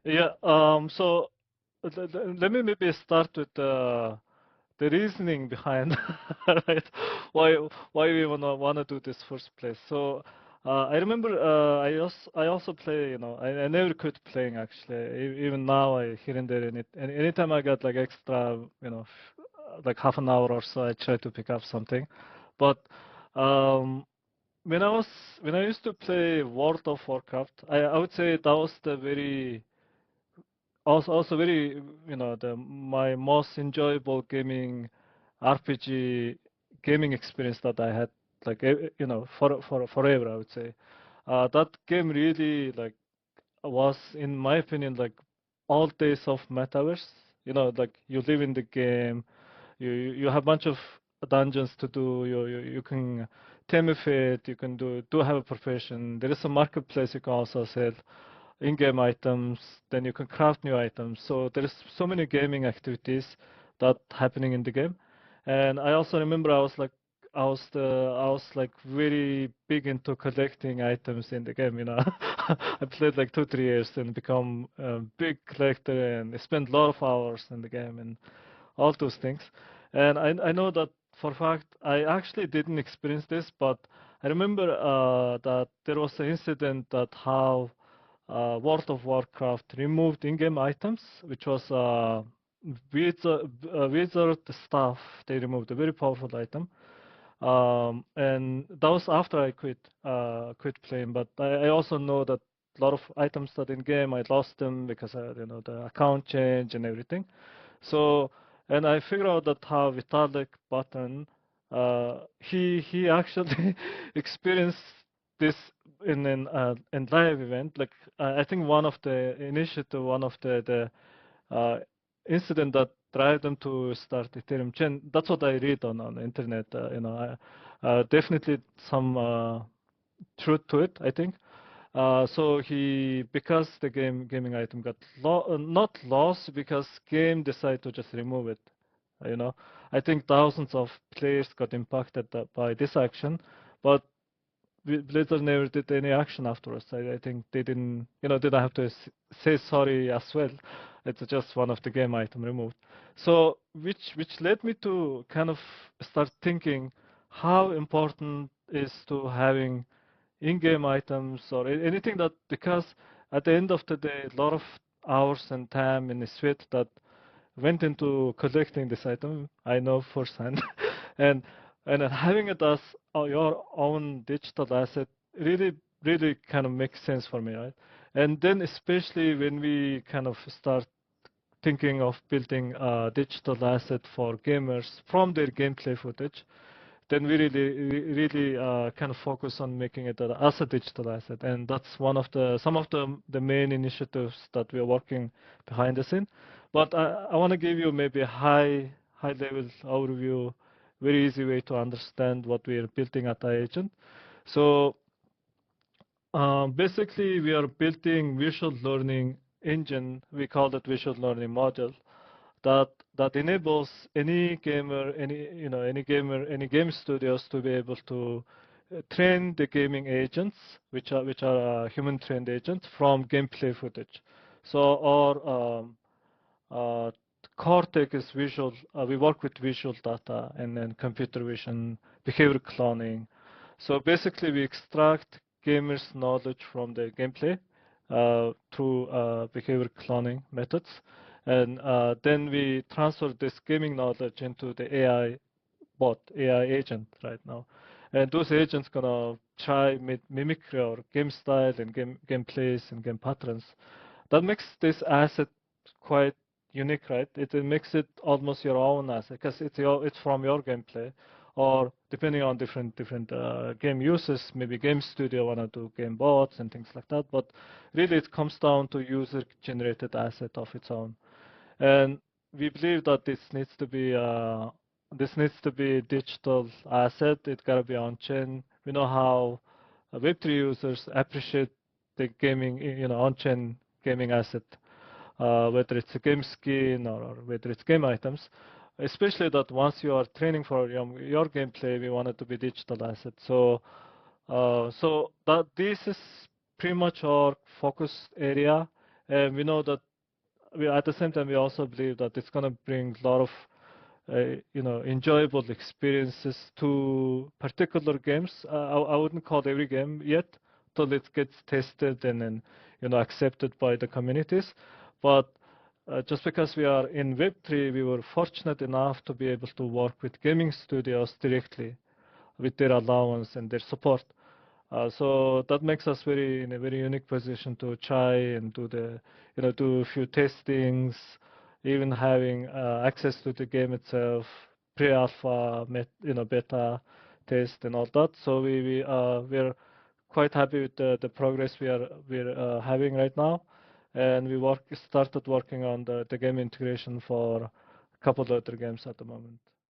Yeah. So let me maybe start with the reasoning behind right why we wanna do this first place. So I remember I also play, I never quit playing actually. Even now I here and there, and anytime I got like extra, like half an hour or so, I try to pick up something. But um when I was when I used to play World of Warcraft, I would say that was the very also very, the my most enjoyable gaming RPG gaming experience that I had, like, for forever, I would say. That game really, like, was, in my opinion, like all days of metaverse. Like, you live in the game, you have a bunch of dungeons to do. You can tame it, you can do have a profession. There is a marketplace you can also sell in-game items, then you can craft new items. So there's so many gaming activities that happening in the game. And I also remember I was like very big into collecting items in the game. I played like 2, 3 years and become a big collector and spent a lot of hours in the game and all those things. And I know that for a fact I actually didn't experience this, but I remember that there was an incident that how World of Warcraft removed in-game items, which was wizard staff. They removed a very powerful item, and that was after I quit playing. But I also know that a lot of items that in game I lost them because the account change and everything. So, and I figured out that how Vitalik Button, he actually experienced this in live event. Like, I think one of the initiative, one of the incident that drive them to start Ethereum chain. That's what I read on the internet. Definitely some truth to it, I think. So because the gaming item got not lost, because game decided to just remove it. You know, I think thousands of players got impacted by this action, but Blizzard never did any action afterwards. I think they didn't have to say sorry as well. It's just one of the game item removed. So which led me to kind of start thinking how important is to having in-game items or anything that, because at the end of the day, a lot of hours and time and sweat that went into collecting this item. I know firsthand, and having it as your own digital asset really kind of makes sense for me, right? And then especially when we kind of start thinking of building a digital asset for gamers from their gameplay footage, then we really kind of focus on making it as a digital asset, and that's some of the main initiatives that we are working behind the scene. But I want to give you maybe a high level overview, very easy way to understand what we are building at iAgent. So basically, we are building visual learning engine. We call it visual learning module that enables any gamer, any game studios to be able to train the gaming agents, which are human trained agents from gameplay footage. So our uh, Cortex is visual. We work with visual data and then computer vision, behavior cloning. So basically, we extract gamers' knowledge from the gameplay through behavior cloning methods, and then we transfer this gaming knowledge into the AI bot, AI agent right now. And those agents gonna try mimicry or game style and gameplays and game patterns. That makes this asset quite unique, right? It makes it almost your own asset because it's from your gameplay, or depending on different game uses, maybe game studio wanna do game bots and things like that. But really, it comes down to user-generated asset of its own. And we believe that this needs to be digital asset. It gotta be on chain. We know how Web3 users appreciate the gaming, on-chain gaming asset, whether it's a game skin or whether it's game items. Especially that once you are training for your gameplay, we want it to be digital asset. So that this is pretty much our focus area, And we know that at the same time, we also believe that it's going to bring a lot of enjoyable experiences to particular games. I wouldn't call it every game yet till it gets tested and then accepted by the communities. But just because we are in Web3, we were fortunate enough to be able to work with gaming studios directly with their allowance and their support. So that makes us in a very unique position to try and do a few testings, even having access to the game itself, pre-alpha, beta test and all that. So we're quite happy with the progress we're having right now, and started working on the game integration for a couple of other games at the moment.